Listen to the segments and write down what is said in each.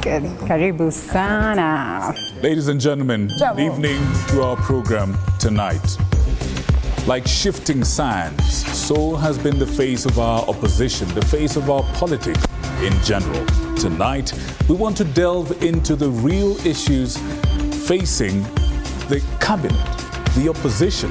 Karibu sana. Ladies and gentlemen, good evening to our program tonight. Like shifting sands, so has been the face of our opposition, the face of our politics in general. Tonight, we want to delve into the real issues facing the cabinet, the opposition,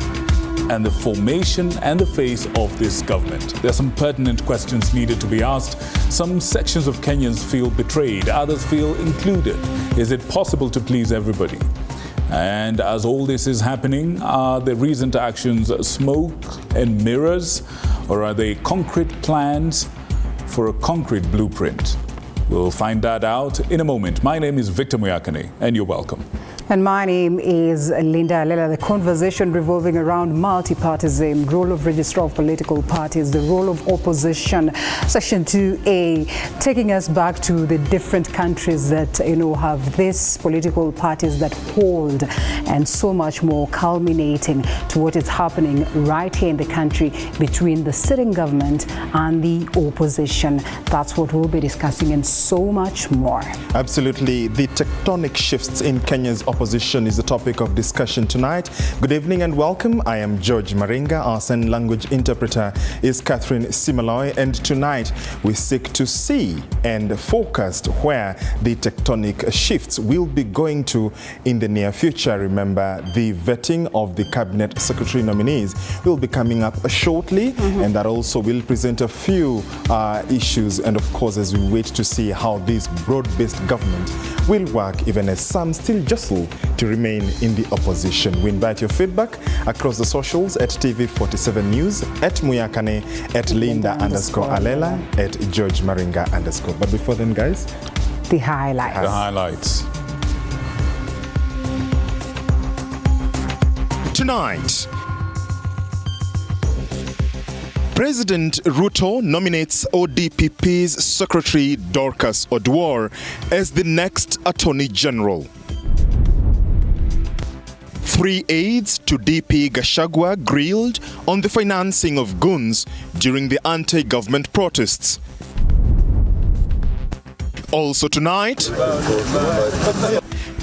and the formation and the face of this government. There are some pertinent questions needed to be asked. Some sections of Kenyans feel betrayed, others feel included. Is it possible to please everybody? And as all this is happening, are the recent actions smoke and mirrors, or are they concrete plans for a concrete blueprint? We'll find that out in a moment. My name is Victor Muyakane, and you're welcome. And my name is Linda Alela. The conversation revolving around multi-partyism, role of registrar of political parties, the role of opposition, Section 2A, taking us back to the different countries that, have these political parties that hold, and so much more, culminating to what is happening right here in the country between the sitting government and the opposition. That's what we'll be discussing and so much more. Absolutely. The tectonic shifts in Kenya's opposition is the topic of discussion tonight. Good evening and welcome. I am George Maringa. Our sign language interpreter is Catherine Simaloy, and tonight we seek to see and forecast where the tectonic shifts will be going to in the near future. Remember, the vetting of the cabinet secretary nominees will be coming up shortly, and that also will present a few issues, and of course, as we wait to see how this broad-based government will work, even as some still jostle to remain in the opposition. We invite your feedback across the socials at TV47 News, at Muyakane, at Linda_Alela, at George Maringa_. But before then, guys, the highlights. The highlights. Tonight, President Ruto nominates ODPP's Secretary Dorcas Oduor as the next Attorney General. 3 aides to DP Gachagua grilled on the financing of goons during the anti-government protests. Also tonight,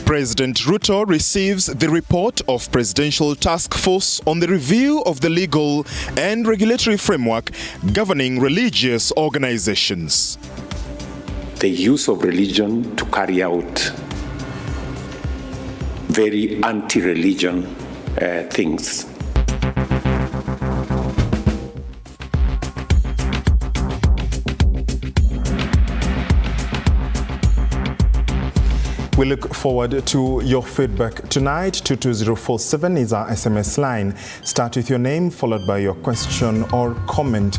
President Ruto receives the report of Presidential Task Force on the review of the legal and regulatory framework governing religious organizations. The use of religion to carry out very anti-religion things. We look forward to your feedback tonight. 22047 is our SMS line. Start with your name, followed by your question or comment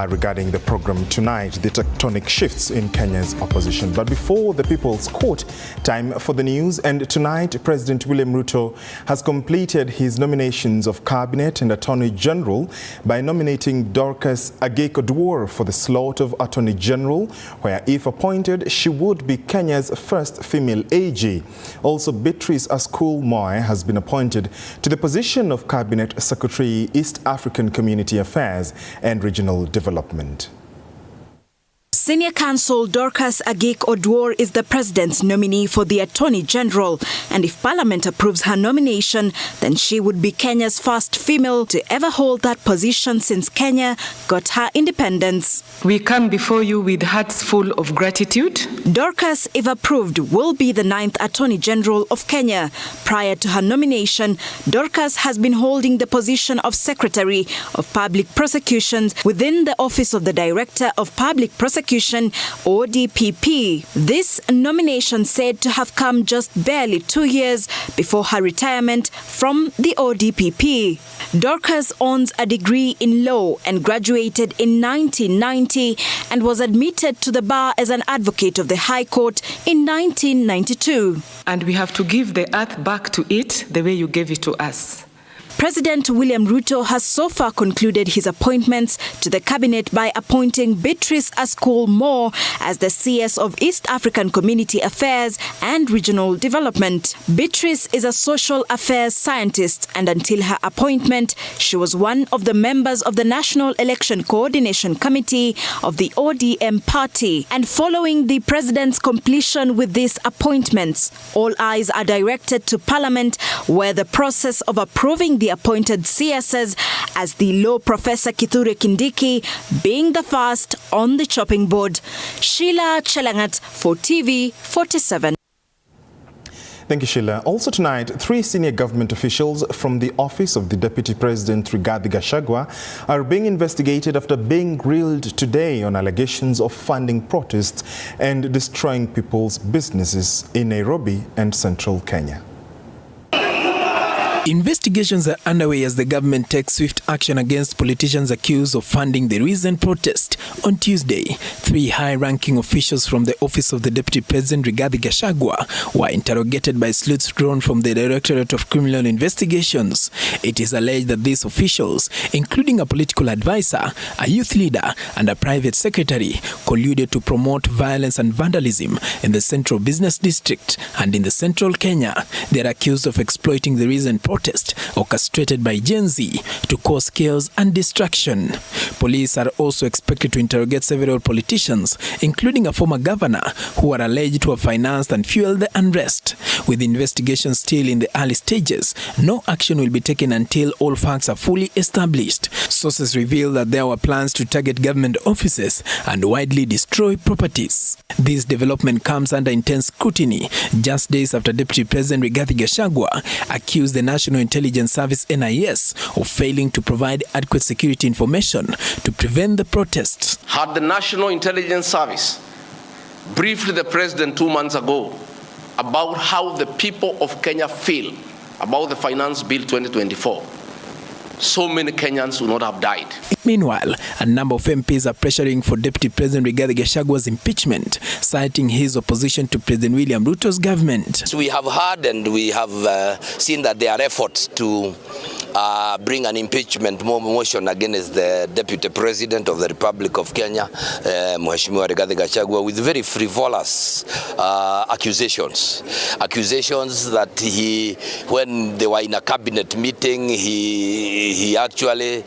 regarding the program tonight, the tectonic shifts in Kenya's opposition. But before the People's Court, time for the news. And tonight, President William Ruto has completed his nominations of Cabinet and Attorney General by nominating Dorcas Oduor for the slot of Attorney General, where, if appointed, she would be Kenya's first female AG. Also, Beatrice Askul Moy has been appointed to the position of Cabinet Secretary, East African Community Affairs and Regional Development. Senior Counsel Dorcas Oduor is the President's nominee for the Attorney General, and if Parliament approves her nomination, then she would be Kenya's first female to ever hold that position since Kenya got her independence. We come before you with hearts full of gratitude. Dorcas, if approved, will be the 9th Attorney General of Kenya. Prior to her nomination, Dorcas has been holding the position of Secretary of Public Prosecutions within the Office of the Director of Public Prosecution, ODPP. This nomination said to have come just barely 2 years before her retirement from the ODPP. Dorcas owns a degree in law and graduated in 1990 and was admitted to the bar as an advocate of the High Court in 1992. And we have to give the earth back to it the way you gave it to us. President William Ruto has so far concluded his appointments to the cabinet by appointing Beatrice Askul Moore as the CS of East African Community Affairs and Regional Development. Beatrice is a social affairs scientist, and until her appointment, she was one of the members of the National Election Coordination Committee of the ODM party. And following the president's completion with these appointments, all eyes are directed to Parliament, where the process of approving the appointed CSs, as the law professor Kithure Kindiki being the first on the chopping board. Sheila Chelangat for TV 47. Thank you, Sheila. Also tonight, 3 senior government officials from the office of the Deputy President Rigathi Gachagua are being investigated after being grilled today on allegations of funding protests and destroying people's businesses in Nairobi and central Kenya. Investigations are underway as the government takes swift action against politicians accused of funding the recent protest. On Tuesday, 3 high-ranking officials from the office of the Deputy President Rigathi Gachagua were interrogated by sleuths drawn from the Directorate of Criminal Investigations. It is alleged that these officials, including a political advisor, a youth leader, and a private secretary, colluded to promote violence and vandalism in the Central Business District and in the Central Kenya. They are accused of exploiting the recent protest orchestrated by Gen Z to cause chaos and destruction. Police are also expected to interrogate several politicians, including a former governor, who are alleged to have financed and fueled the unrest. With the investigation still in the early stages, no action will be taken until all facts are fully established. Sources reveal that there were plans to target government offices and widely destroy properties. This development comes under intense scrutiny just days after Deputy President Rigathi Gachagua accused the National Intelligence Service (NIS) of failing to provide adequate security information to prevent the protests. Had the National Intelligence Service briefed the President 2 months ago about how the people of Kenya feel about the Finance Bill 2024, so many Kenyans would not have died. Meanwhile, a number of MPs are pressuring for Deputy President Rigathi Gachagua's impeachment, citing his opposition to President William Ruto's government. So we have heard and we have seen that there are efforts to bring an impeachment motion against the Deputy President of the Republic of Kenya, Mheshimiwa Rigathi Gachagua, with very frivolous accusations that he, when they were in a cabinet meeting, he actually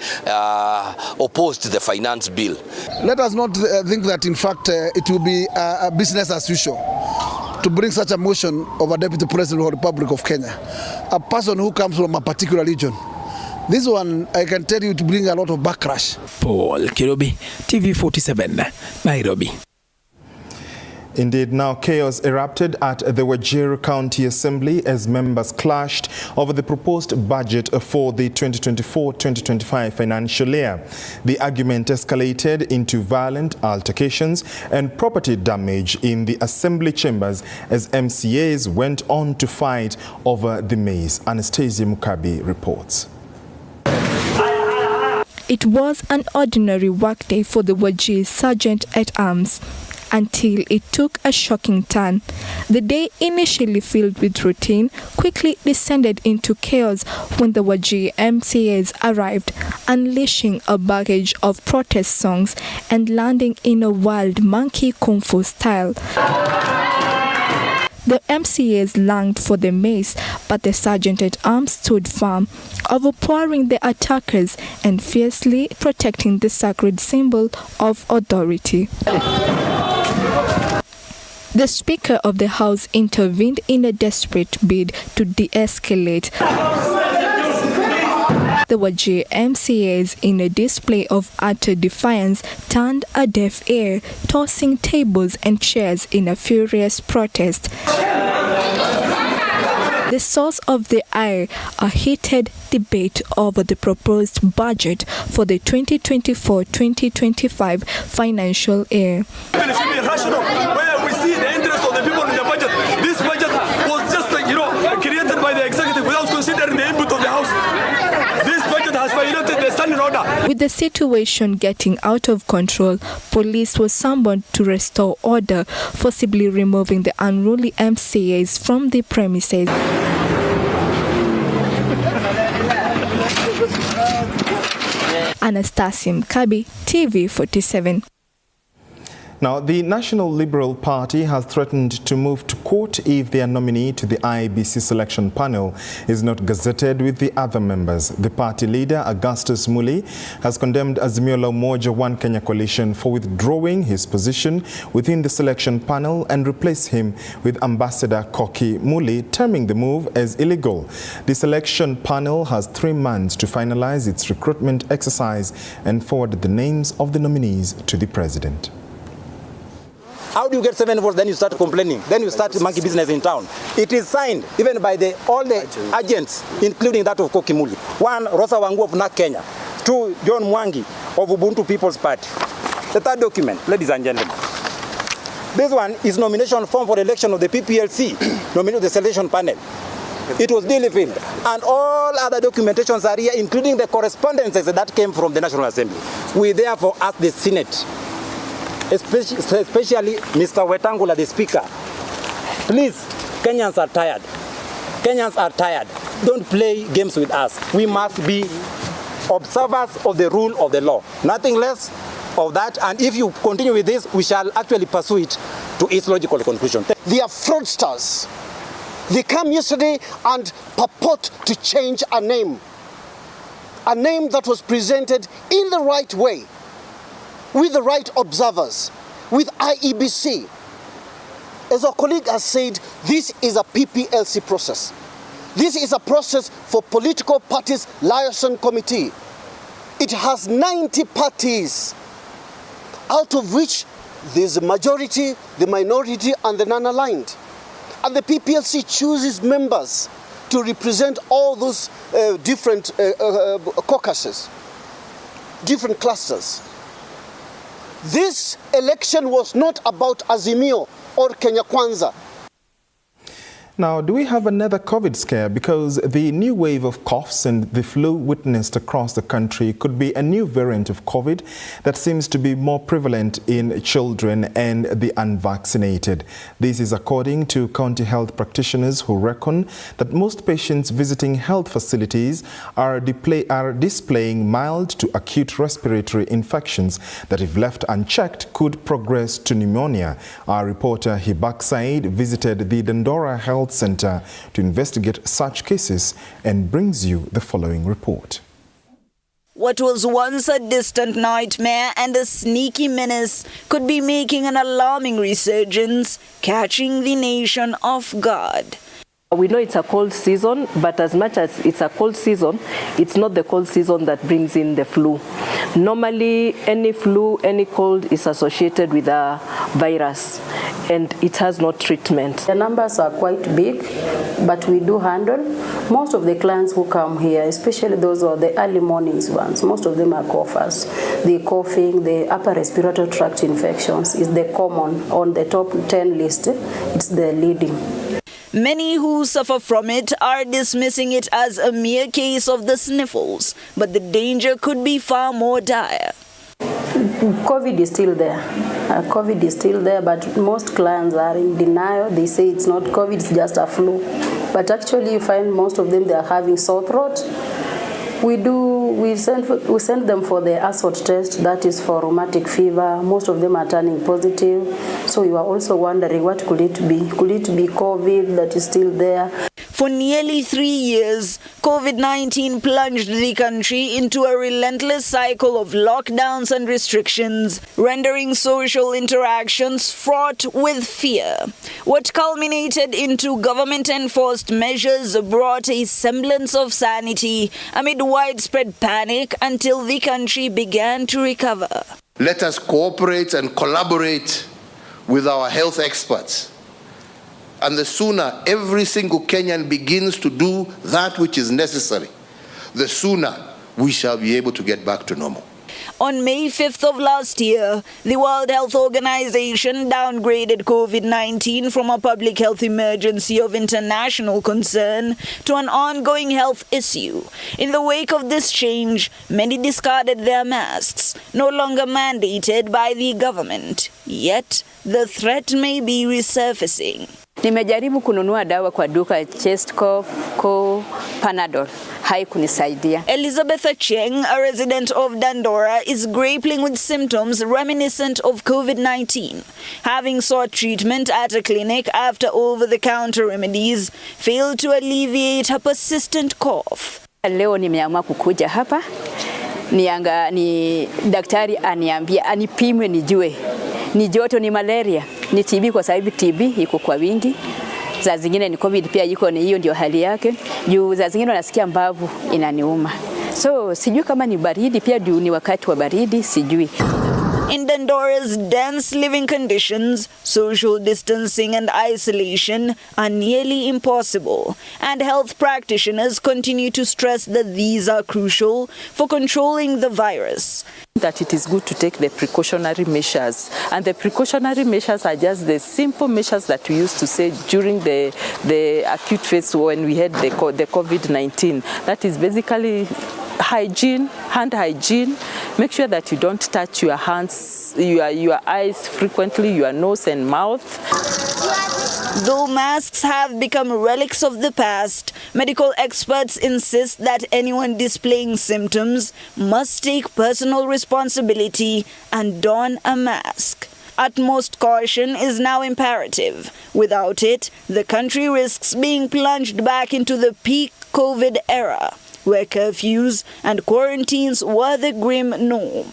opposed the finance bill. Let us not think that in fact it will be a business as usual to bring such a motion of a Deputy President of the Republic of Kenya, a person who comes from a particular region. This one, I can tell you, to bring a lot of backlash. Paul Kirobi, TV 47, Nairobi. Indeed, now chaos erupted at the Wajir County Assembly as members clashed over the proposed budget for the 2024-2025 financial year. The argument escalated into violent altercations and property damage in the assembly chambers as MCAs went on to fight over the maize. Anastasia Mukabi reports. It was an ordinary workday for the Wajir Sergeant-at-Arms until it took a shocking turn. The day, initially filled with routine, quickly descended into chaos when the Wajir MCAs arrived, unleashing a baggage of protest songs and landing in a wild monkey kung fu style. The MCAs longed for the mace, but the Sergeant-at-Arms stood firm, overpowering the attackers and fiercely protecting the sacred symbol of authority. The Speaker of the House intervened in a desperate bid to de-escalate. The Wajir MCAs, in a display of utter defiance, turned a deaf ear, tossing tables and chairs in a furious protest. The source of the ire, a heated debate over the proposed budget for the 2024-2025 financial year. Where we see the interest of the people in the budget. This budget was just, created by the executive without considering the input of the House. This budget has violated the standing order. With the situation getting out of control, police was summoned to restore order, forcibly removing the unruly MCAs from the premises. Anastasia Mkabi, TV47. Now, the National Liberal Party has threatened to move to court if their nominee to the IEBC selection panel is not gazetted with the other members. The party leader, Augustus Muli, has condemned Azimio la Umoja One Kenya coalition for withdrawing his position within the selection panel and replace him with Ambassador Koki Muli, terming the move as illegal. The selection panel has 3 months to finalize its recruitment exercise and forward the names of the nominees to the president. How do you get 7 votes, then you start complaining? Then you start monkey business in town. It is signed even by all the agents, including that of Koki Muli. 1, Rosa Wangu of NAK Kenya. 2, John Mwangi of Ubuntu People's Party. The third document, ladies and gentlemen. This one is nomination form for election of the PPLC, nomination of the selection panel. It was duly filled. And all other documentations are here, including the correspondences that came from the National Assembly. We therefore ask the Senate, especially Mr. Wetangula, the Speaker, please, Kenyans are tired. Kenyans are tired. Don't play games with us. We must be observers of the rule of the law. Nothing less of that. And if you continue with this, we shall actually pursue it to its logical conclusion. They are fraudsters. They come yesterday and purport to change a name that was presented in the right way, with the right observers, with IEBC. As our colleague has said, this is a PPLC process. This is a process for political parties liaison committee. It has 90 parties, out of which there's a majority, the minority, and the non-aligned. And the PPLC chooses members to represent all those different caucuses, different clusters. This election was not about Azimio or Kenya Kwanza. Now, do we have another COVID scare? Because the new wave of coughs and the flu witnessed across the country could be a new variant of COVID that seems to be more prevalent in children and the unvaccinated. This is according to county health practitioners who reckon that most patients visiting health facilities are displaying mild to acute respiratory infections that, if left unchecked, could progress to pneumonia. Our reporter Hibak Said visited the Dandora Health Center to investigate such cases and brings you the following report. What was once a distant nightmare and a sneaky menace could be making an alarming resurgence, catching the nation off guard. We know it's a cold season, but as much as it's a cold season, it's not the cold season that brings in the flu. Normally, any flu, any cold is associated with a virus, and it has no treatment. The numbers are quite big, but we do handle. Most of the clients who come here, especially those are the early mornings ones, most of them are coughers. The coughing, the upper respiratory tract infections is the common. On the top 10 list, it's the leading. Many who suffer from it are dismissing it as a mere case of the sniffles, but the danger could be far more dire. COVID is still there. COVID is still there, but most clients are in denial. They say it's not COVID, it's just a flu. But actually, you find most of them, they are having sore throat. We send them for the assault test, that is for rheumatic fever. Most of them are turning positive. So you are also wondering, what could it be? Could it be COVID that is still there? For nearly 3 years, COVID-19 plunged the country into a relentless cycle of lockdowns and restrictions, rendering social interactions fraught with fear. What culminated into government-enforced measures brought a semblance of sanity amid widespread panic until the country began to recover. Let us cooperate and collaborate with our health experts. And the sooner every single Kenyan begins to do that which is necessary, the sooner we shall be able to get back to normal. On May 5th of last year, the World Health Organization downgraded COVID-19 from a public health emergency of international concern to an ongoing health issue. In the wake of this change, many discarded their masks, no longer mandated by the government. Yet, the threat may be resurfacing. Nimejaribu kununua dawa kwa duka, chest cough, Panadol. haikunisaidia. Elizabeth Acheng, a resident of Dandora, is grappling with symptoms reminiscent of COVID-19. Having sought treatment at a clinic after over-the-counter remedies failed to alleviate her persistent cough. Leo nimeamua kukuja hapa ni daktari aniambia anipimwe nijue ni joto ni malaria ni TB kwa sababu TB iko kwa wingi. Za zingine ni COVID pia iko, ni hiyo ndio hali yake. Juu za zingine nasikia mbavu inaniuma. So sijui kama ni baridi pia, juu ni wakati wa baridi sijui. In Dandora's dense living conditions, social distancing and isolation are nearly impossible, and health practitioners continue to stress that these are crucial for controlling the virus. That it is good to take the precautionary measures, and the precautionary measures are just the simple measures that we used to say during the acute phase when we had the COVID-19. That is basically hygiene, hand hygiene. Make sure that you don't touch your hands, your eyes frequently, your nose and mouth. Though masks have become relics of the past, medical experts insist that anyone displaying symptoms must take personal responsibility and don a mask. Utmost caution is now imperative. Without it, the country risks being plunged back into the peak COVID era, where curfews and quarantines were the grim norm.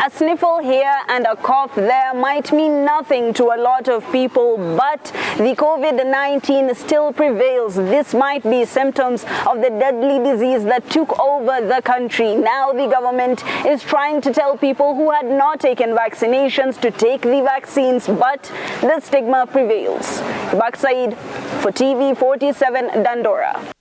A sniffle here and a cough there might mean nothing to a lot of people, but the COVID-19 still prevails. This might be symptoms of the deadly disease that took over the country. Now the government is trying to tell people who had not taken vaccinations to take the vaccines, but the stigma prevails. Bakside for TV 47 Dandora.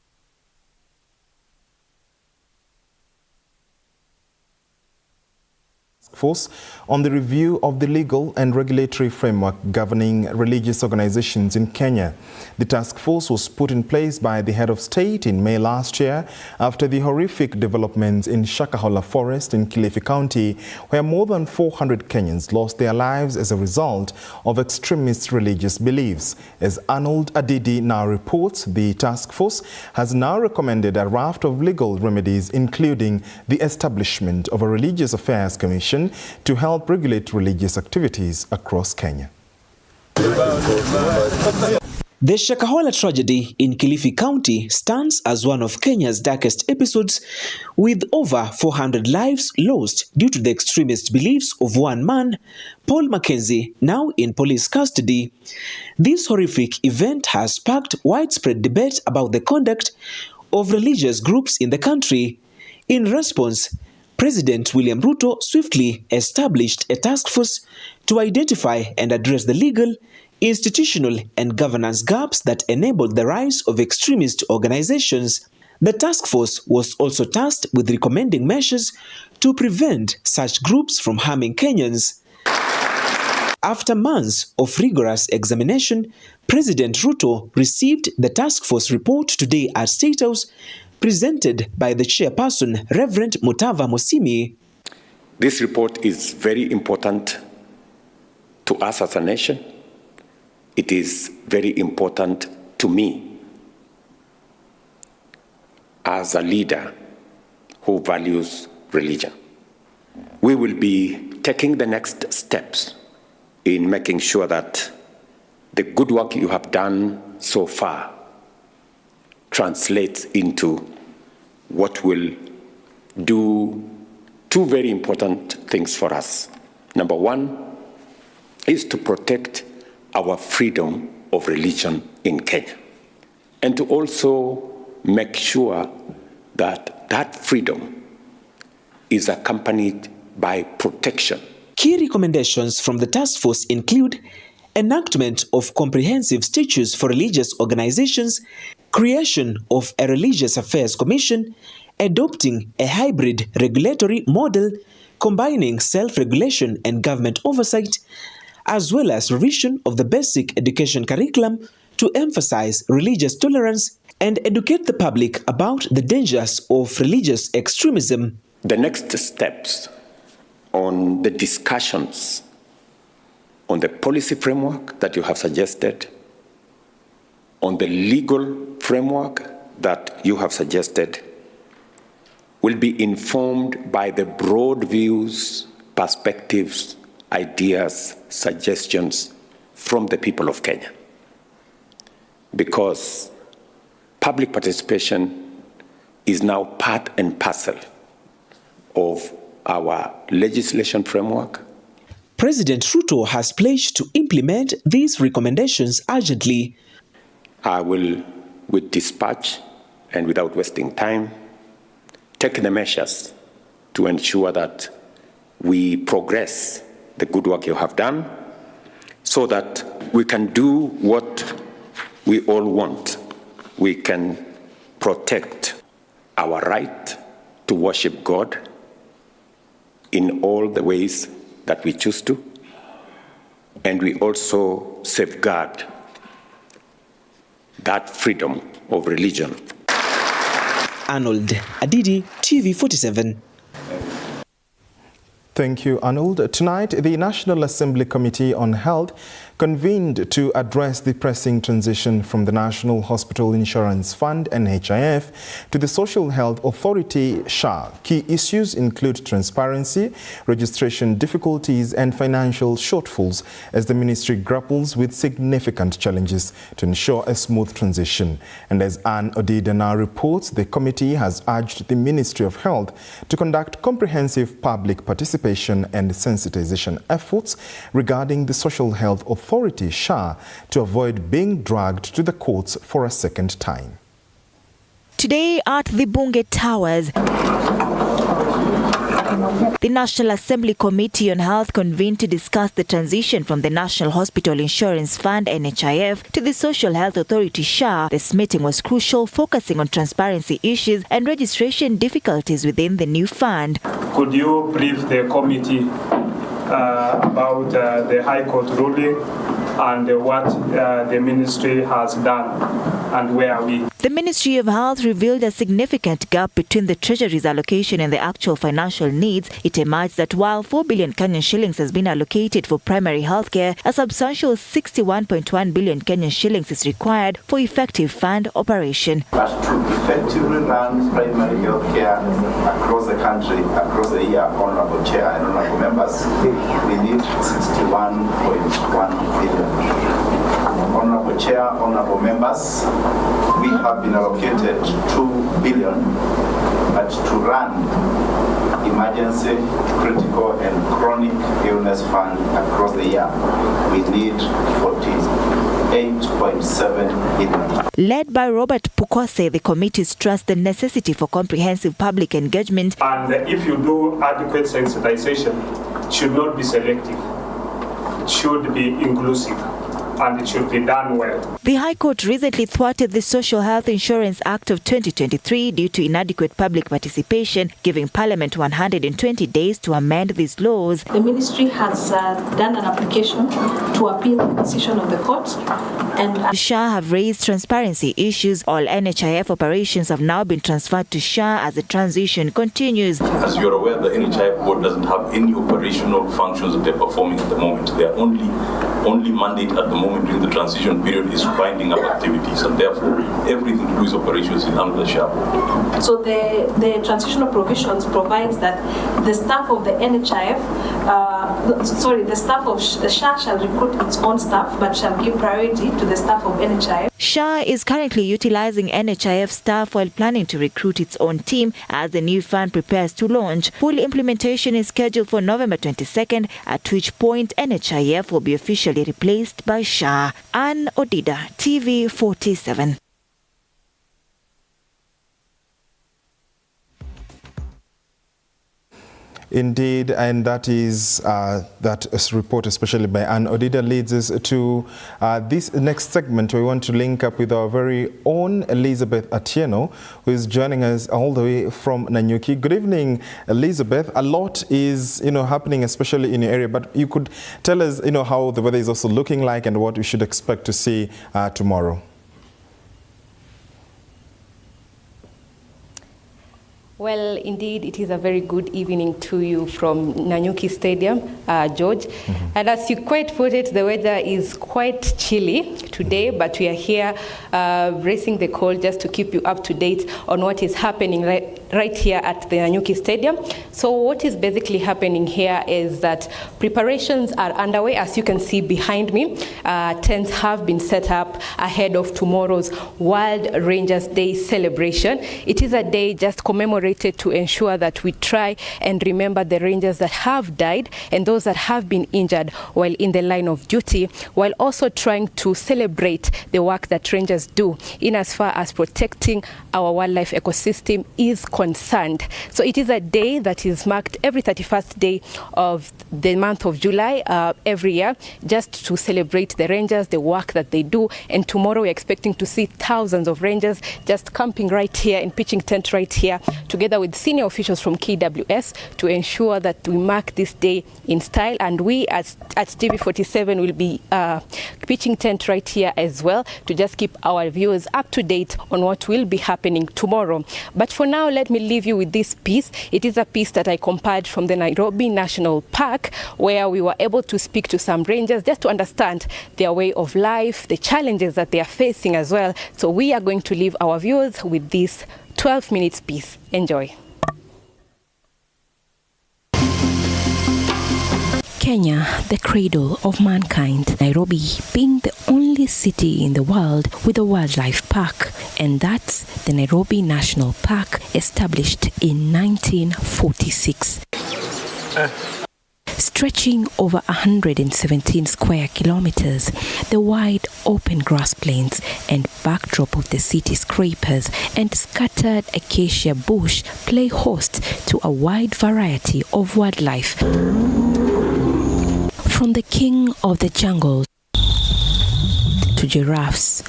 Force on the review of the legal and regulatory framework governing religious organizations in Kenya. The task force was put in place by the head of state in May last year after the horrific developments in Shakahola Forest in Kilifi County, where more than 400 Kenyans lost their lives as a result of extremist religious beliefs. As Arnold Adidi now reports, the task force has now recommended a raft of legal remedies, including the establishment of a Religious Affairs Commission to help regulate religious activities across Kenya. The Shakahola tragedy in Kilifi County stands as one of Kenya's darkest episodes, with over 400 lives lost due to the extremist beliefs of one man, Paul Mackenzie, now in police custody. This horrific event has sparked widespread debate about the conduct of religious groups in the country. In response, President William Ruto swiftly established a task force to identify and address the legal, institutional and governance gaps that enabled the rise of extremist organizations. The task force was also tasked with recommending measures to prevent such groups from harming Kenyans. After months of rigorous examination, President Ruto received the task force report today at State House, presented by the chairperson, Reverend Mutava Mosimi. This report is very important to us as a nation. It is very important to me as a leader who values religion. We will be taking the next steps in making sure that the good work you have done so far translates into what will do two very important things for us. Number one is to protect our freedom of religion in Kenya, and to also make sure that that freedom is accompanied by protection. Key recommendations from the task force include enactment of comprehensive statutes for religious organizations, creation of a Religious Affairs Commission, adopting a hybrid regulatory model combining self-regulation and government oversight, as well as revision of the basic education curriculum to emphasize religious tolerance and educate the public about the dangers of religious extremism. The next steps on the discussions on the policy framework that you have suggested, on the legal framework that you have suggested, will be informed by the broad views, perspectives, ideas, suggestions from the people of Kenya. Because public participation is now part and parcel of our legislation framework. President Ruto has pledged to implement these recommendations urgently. I will, with dispatch and without wasting time, take the measures to ensure that we progress the good work you have done so that we can do what we all want. We can protect our right to worship God in all the ways that we choose to, and we also safeguard that freedom of religion. Arnold Adidi, TV47. Thank you, Arnold. Tonight, the National Assembly Committee on Health convened to address the pressing transition from the National Hospital Insurance Fund, NHIF, to the Social Health Authority, SHA. Key issues include transparency, registration difficulties, and financial shortfalls as the ministry grapples with significant challenges to ensure a smooth transition. And as Anne Odidana reports, the committee has urged the Ministry of Health to conduct comprehensive public participation and sensitization efforts regarding the Social Health Authority, SHA, to avoid being dragged to the courts for a second time. Today at the Bunge Towers, the National Assembly Committee on Health convened to discuss the transition from the National Hospital Insurance Fund, NHIF, to the Social Health Authority, SHA. This meeting was crucial, focusing on transparency issues and registration difficulties within the new fund. Could you brief the committee about the High Court ruling and what the ministry has done and where are we? The Ministry of Health revealed a significant gap between the Treasury's allocation and the actual financial needs. It emerged that while 4 billion Kenyan shillings has been allocated for primary healthcare, a substantial 61.1 billion Kenyan shillings is required for effective fund operation. But to effectively run primary healthcare across the country, across the year, Honorable Chair and Honorable Members, we need 61.1 billion. Honorable Chair, Honorable Members, we have been allocated 2 billion, but to run emergency, critical and chronic illness fund across the year, we need 48.7 billion. Led by Robert Pukose, the committee stressed the necessity for comprehensive public engagement. And if you do adequate sensitization, it should not be selective. It should be inclusive. And it should be done well. The High Court recently thwarted the Social Health Insurance Act of 2023 due to inadequate public participation, giving Parliament 120 days to amend these laws. The ministry has done an application to appeal the decision of the court. And SHA have raised transparency issues. All NHIF operations have now been transferred to SHA as the transition continues. As you're aware, the NHIF board doesn't have any operational functions that they're performing at the moment. Their only mandate at the moment during the transition period is winding up activities, and therefore everything to do with operations is under the SHA board. So the transitional provisions provides that the staff of the NHIF, the staff of the SHA shall recruit its own staff, but shall give priority to the staff of NHIF. SHA is currently utilizing NHIF staff while planning to recruit its own team as the new fund prepares to launch. Full implementation is scheduled for November 22nd, at which point NHIF will be officially replaced by SHA. Anne Odida, TV47. Indeed, and that is that report, especially by Anne Odida, leads us to this next segment. We want to link up with our very own Elizabeth Atieno, who is joining us all the way from Nanyuki. Good evening, Elizabeth. A lot is happening, especially in your area, but you could tell us how the weather is also looking like and what we should expect to see tomorrow. Well, indeed, it is a very good evening to you from Nanyuki Stadium, George. And as you quite put it, the weather is quite chilly today, but we are here racing the cold just to keep you up to date on what is happening right here at the Nanyuki Stadium. So what is basically happening here is that preparations are underway. As you can see behind me, tents have been set up ahead of tomorrow's World Rangers Day celebration. It is a day just commemorated to ensure that we try and remember the Rangers that have died and those that have been injured while in the line of duty, while also trying to celebrate the work that Rangers do in as far as protecting our wildlife ecosystem is concerned. So it is a day that is marked every 31st day of the month of July every year, just to celebrate the Rangers, the work that they do. And tomorrow we're expecting to see thousands of Rangers just camping right here in pitching tent right here, together with senior officials from KWS, to ensure that we mark this day in style. And we at TV47 will be pitching tent right here as well, to just keep our viewers up to date on what will be happening tomorrow. But for now, let me leave you with this piece. It is a piece that I compiled from the Nairobi National Park, where we were able to speak to some Rangers just to understand their way of life, the challenges that they are facing as well. So we are going to leave our viewers with this 12 minutes piece. Enjoy. Kenya, the cradle of mankind. Nairobi being the only city in the world with a wildlife park, and that's the Nairobi National Park, established in 1946. Stretching over 117 square kilometers, the wide open grass plains and backdrop of the city scrapers and scattered acacia bush play host to a wide variety of wildlife. From the king of the jungle to giraffes,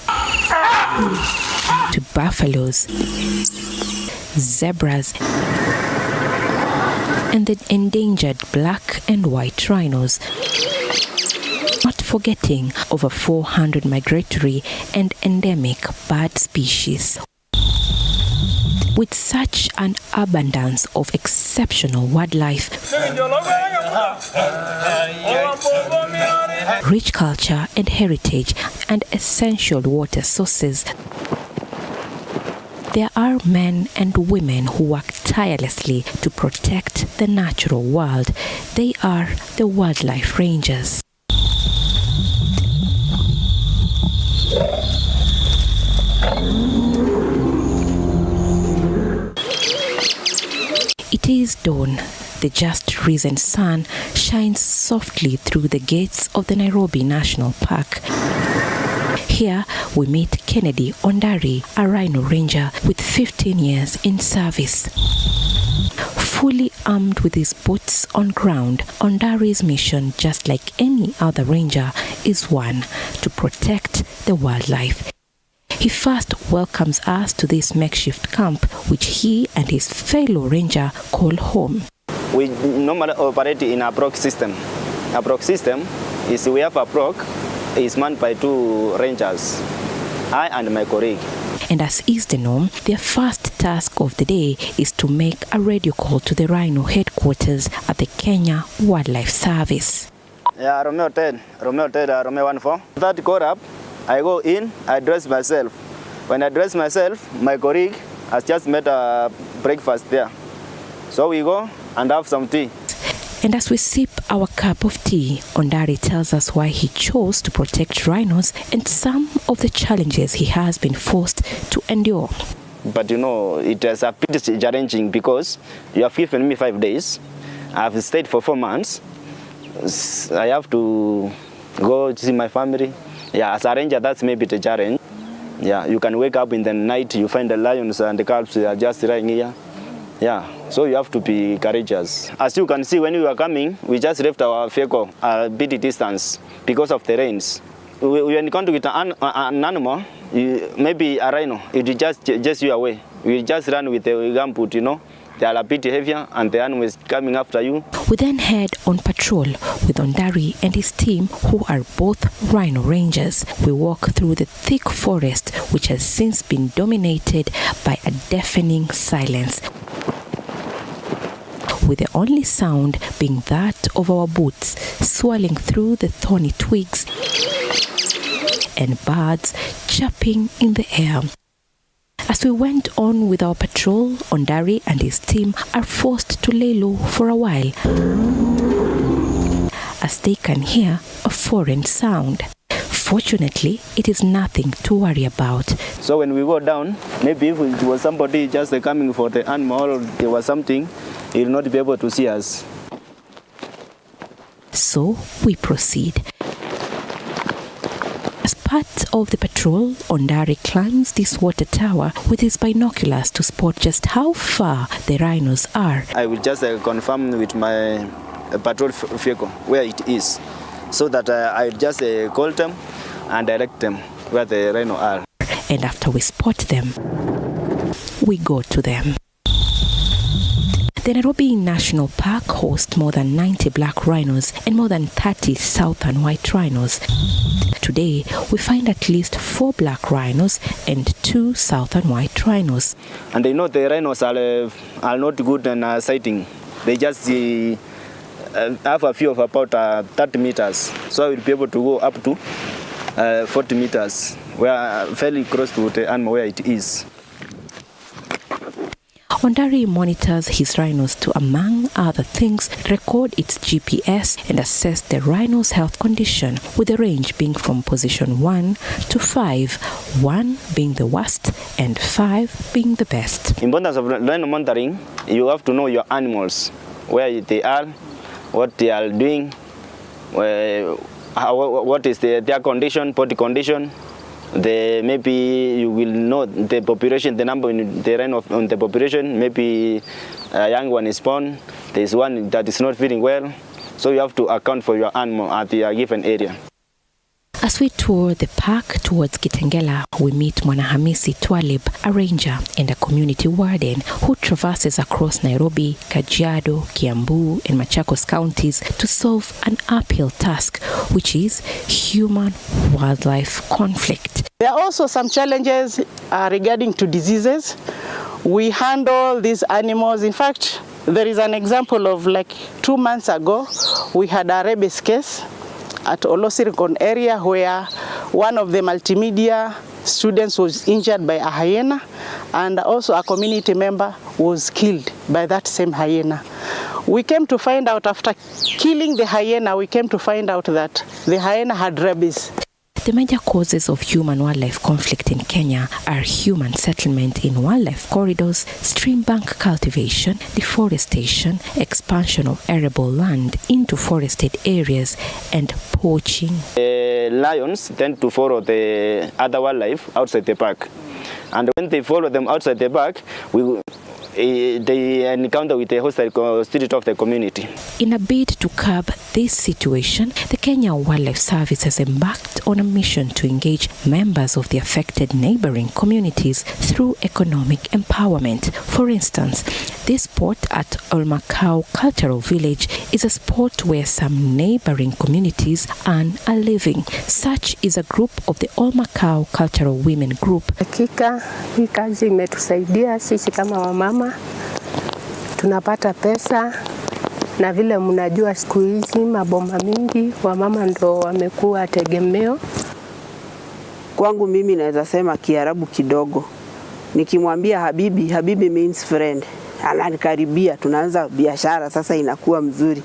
to buffaloes, zebras, and the endangered black and white rhinos. Not forgetting over 400 migratory and endemic bird species. With such an abundance of exceptional wildlife, rich culture and heritage, and essential water sources, there are men and women who work tirelessly to protect the natural world. They are the wildlife rangers. It is dawn. The just risen sun shines softly through the gates of the Nairobi National Park. Here we meet Kennedy Ondari, a rhino ranger with 15 years in service. Fully armed with his boots on ground, Ondari's mission, just like any other ranger, is one: to protect the wildlife. He first welcomes us to this makeshift camp, which he and his fellow ranger call home. We normally operate in a proc system. A proc system is we have a proc, is manned by 2 rangers, I and my colleague. And as is the norm, their first task of the day is to make a radio call to the rhino headquarters at the Kenya Wildlife Service. Yeah, Romeo 10, Romeo 14. That call up, I go in, I dress myself. When I dress myself, my colleague has just made a breakfast there. So we go and have some tea. And as we sip our cup of tea, Ondari tells us why he chose to protect rhinos and some of the challenges he has been forced to endure. But you know, it is a bit challenging because you have given me 5 days. I have stayed for 4 months. I have to go to see my family. Yeah, as a ranger, that's maybe the challenge. Yeah, you can wake up in the night, you find the lions and the calves are just lying here. Yeah, so you have to be courageous. As you can see, when we were coming, we just left our vehicle a bit distance because of the rains. When you come to get an animal, maybe a rhino, it will just you away. We just run with the gumboot, you know. They are a bit heavier and the animal is coming after you. We then head on patrol with Ondari and his team, who are both rhino rangers. We walk through the thick forest, which has since been dominated by a deafening silence. with the only sound being that of our boots swirling through the thorny twigs and birds chirping in the air. As we went on with our patrol, Ondari and his team are forced to lay low for a while as they can hear a foreign sound. Fortunately, it is nothing to worry about. So when we go down, maybe if it was somebody just coming for the animal or there was something, he will not be able to see us. So we proceed. As part of the patrol, Ondari climbs this water tower with his binoculars to spot just how far the rhinos are. I will just confirm with my patrol vehicle where it is, so that I just call them and direct them where the rhino are. And after we spot them, we go to them. The Nairobi National Park hosts more than 90 black rhinos and more than 30 southern white rhinos. Today, we find at least 4 black rhinos and 2 southern white rhinos. And they know the rhinos are not good in sighting. They just have a view of about 30 meters. So I will be able to go up to 40 meters. We are fairly close to the animal where it is. Ondari monitors his rhinos to, among other things, record its GPS and assess the rhino's health condition, with the range being from position 1 to 5, 1 being the worst and 5 being the best. Importance of rhino monitoring, you have to know your animals, where they are, what they are doing, what is their condition, body condition. Maybe you will know the population, the number in the rhino on the population. Maybe a young one is born, there is one that is not feeling well. So you have to account for your animal at the given area. As we tour the park towards Kitengela, we meet Mwanahamisi Twalib, a ranger and a community warden who traverses across Nairobi, Kajiado, Kiambu and Machakos counties to solve an uphill task, which is human-wildlife conflict. There are also some challenges regarding to diseases. We handle these animals. In fact, there is an example of like 2 months ago, we had a rabies case at Olosirikon area where one of the multimedia students was injured by a hyena, and also a community member was killed by that same hyena. We came to find out, after killing the hyena, we came to find out that the hyena had rabies. The major causes of human-wildlife conflict in Kenya are human settlement in wildlife corridors, stream bank cultivation, deforestation, expansion of arable land into forested areas, and poaching. Lions tend to follow the other wildlife outside the park. And when they follow them outside the park, they encounter with the hostile spirit of the community. In a bid to curb this situation, the Kenya Wildlife Service has embarked on a mission to engage members of the affected neighboring communities through economic empowerment. For instance, this spot at Olmakau Cultural Village is a spot where some neighboring communities earn a living. Such is a group of the Olmakau Cultural Women Group. Hakika hii kazi imetusaidia sisi kama wamama, tunapata pesa, na vile mnajua siku hizi maboma mingi wamama ndo wamekuwa tegemeo. Kwangu mimi naweza sema Kiarabu kidogo. Nikimwambia habibi, habibi means friend. Ananikaribia, tunaanza biashara, sasa inakuwa mzuri.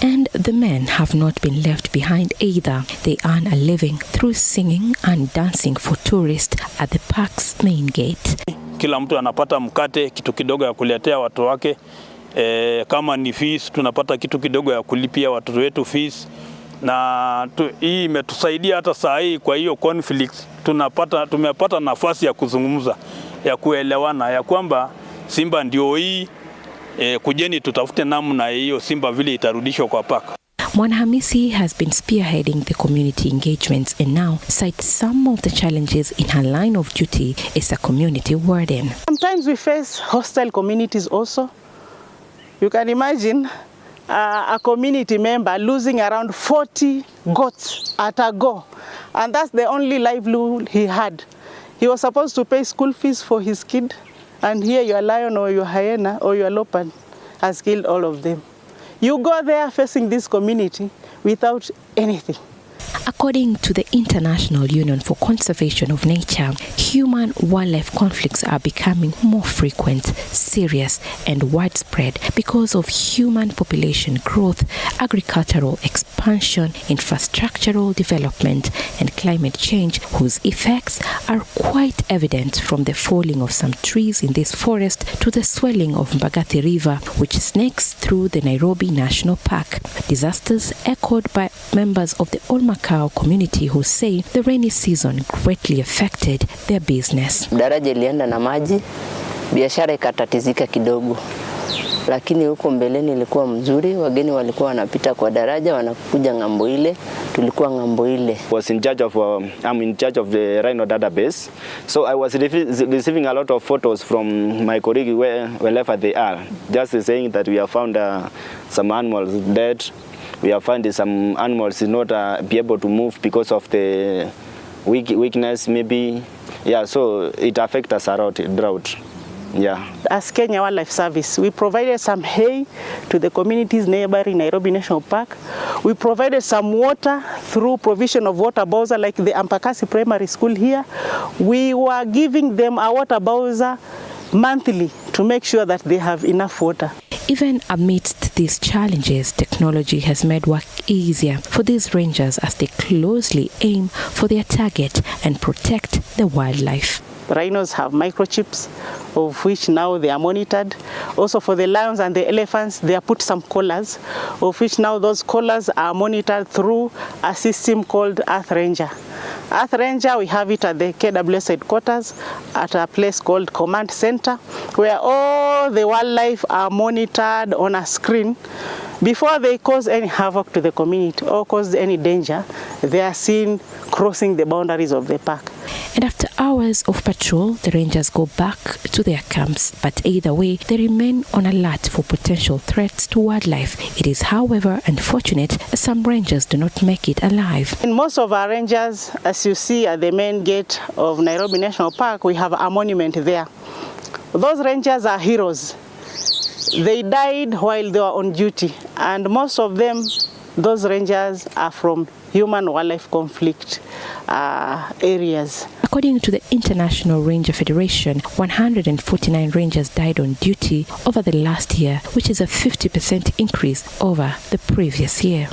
And the men have not been left behind either. They earn a living through singing and dancing for tourists at the park's main gate. Kila mtu anapata mkate, kitu kidogo ya kuletea watu wake. Kama ni fees, tunapata kitu kidogo ya kulipia watoto wetu fees. Na hii imetusaidia hata saa hii. Kwa hiyo conflict tumepata nafasi ya kuzungumza, ya kuelewana, ya kwamba simba ndio hii, kujeni tutafute namna hiyo simba vile itarudishwa kwa paka. Mwanahamisi has been spearheading the community engagements and now cites some of the challenges in her line of duty as a community warden. Sometimes we face hostile communities also. You can imagine a community member losing around 40 goats at a go, and that's the only livelihood he had. He was supposed to pay school fees for his kid, and here your lion or your hyena or your leopard has killed all of them. You go there facing this community without anything. According to the International Union for Conservation of Nature, human-wildlife conflicts are becoming more frequent, serious, and widespread because of human population growth, agricultural expansion, infrastructural development, and climate change, whose effects are quite evident from the falling of some trees in this forest to the swelling of Mbagathi River, which snakes through the Nairobi National Park. Disasters echoed by members of the Olmakau community who say the rainy season greatly affected their business. Daraja ilienda na maji, biashara ikatatizika kidogo. Lakini huko mbeleni ilikuwa mzuri, wageni walikuwa wanapita kwa daraja wanakuja ngambo ile, tulikuwa ngambo ile. I'm in charge of the rhino database. So I was receiving a lot of photos from my colleague wherever they are, just saying that we have found some animals dead. We have found some animals not be able to move because of the weakness maybe. Yeah, so it affects us a lot, drought. Yeah. As Kenya Wildlife Service, we provided some hay to the communities neighboring Nairobi National Park. We provided some water through provision of water bowser like the Ampakasi Primary School here. We were giving them a water bowser monthly to make sure that they have enough water. Even amidst these challenges, technology has made work easier for these rangers as they closely aim for their target and protect the wildlife. Rhinos have microchips, of which now they are monitored. Also for the lions and the elephants, they are put some collars, of which now those collars are monitored through a system called Earth Ranger. Earth Ranger, we have it at the KWS headquarters at a place called Command Center, where all the wildlife are monitored on a screen. Before they cause any havoc to the community or cause any danger, they are seen crossing the boundaries of the park. And after hours of patrol, the rangers go back to their camps. But either way, they remain on alert for potential threats to wildlife. It is, however, unfortunate some rangers do not make it alive. In most of our rangers, as you see at the main gate of Nairobi National Park, we have a monument there. Those rangers are heroes. They died while they were on duty, and most of them, those rangers, are from human-wildlife conflict areas. According to the International Ranger Federation, 149 rangers died on duty over the last year, which is a 50% increase over the previous year.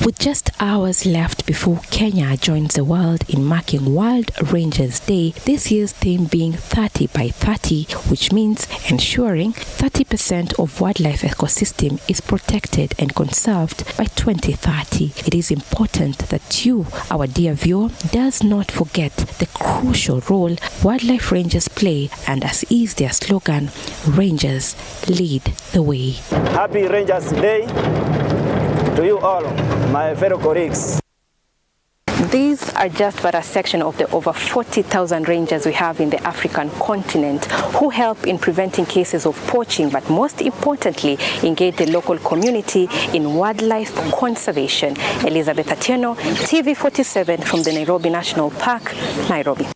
With just hours left before Kenya joins the world in marking World Rangers Day, this year's theme being 30 by 30, which means ensuring 30% of wildlife ecosystem is protected and conserved by 2030. It is important that you, our dear viewer, does not forget the crucial role wildlife rangers play, and as is their slogan, Rangers lead the way. Happy Rangers Day to you all, my fellow colleagues. These are just but a section of the over 40,000 rangers we have in the African continent who help in preventing cases of poaching, but most importantly, engage the local community in wildlife conservation. Elizabeth Atieno, TV47 from the Nairobi National Park, Nairobi.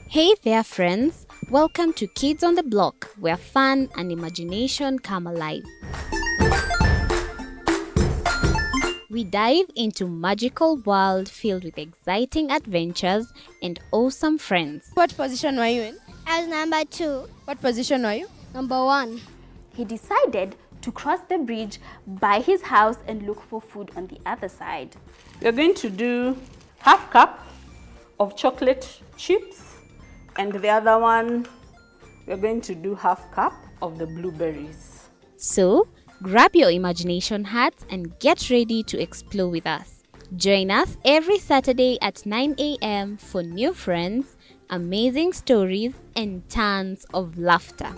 Hey there friends, welcome to Kids on the Block, where fun and imagination come alive. We dive into magical world filled with exciting adventures and awesome friends. What position were you in? I was number 2. What position were you? Number 1. he decided to cross the bridge by his house and look for food on the other side. We're going to do half cup of chocolate chips, and the other one, we're going to do half cup of the blueberries. So, grab your imagination hats and get ready to explore with us. Join us every Saturday at 9 a.m. for new friends, amazing stories, and tons of laughter.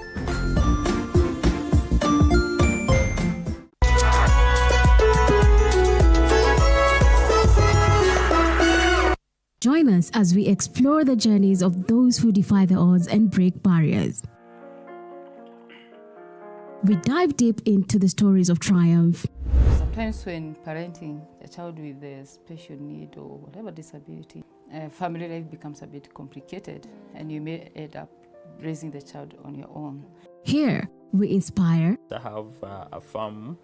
Join us as we explore the journeys of those who defy the odds and break barriers. We dive deep into the stories of triumph. Sometimes when parenting a child with a special need or whatever disability, family life becomes a bit complicated and you may end up raising the child on your own. Here, we inspire. I have a farm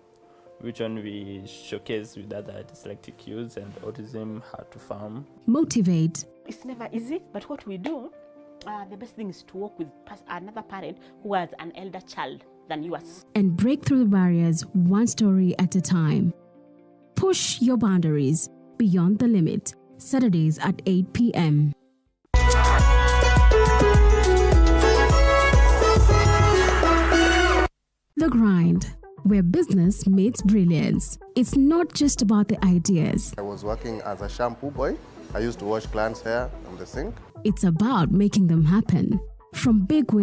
which one we showcase with other dyslexic youths and autism, how to farm. Motivate. It's never easy, but what we do, the best thing is to work with another parent who has an elder child than yours. And break through the barriers one story at a time. Push your boundaries beyond the limit. Saturdays at 8 p.m. The Grind, where business meets brilliance. It's not just about the ideas. I was working as a shampoo boy. I used to wash clients' hair on the sink. It's about making them happen. From big wins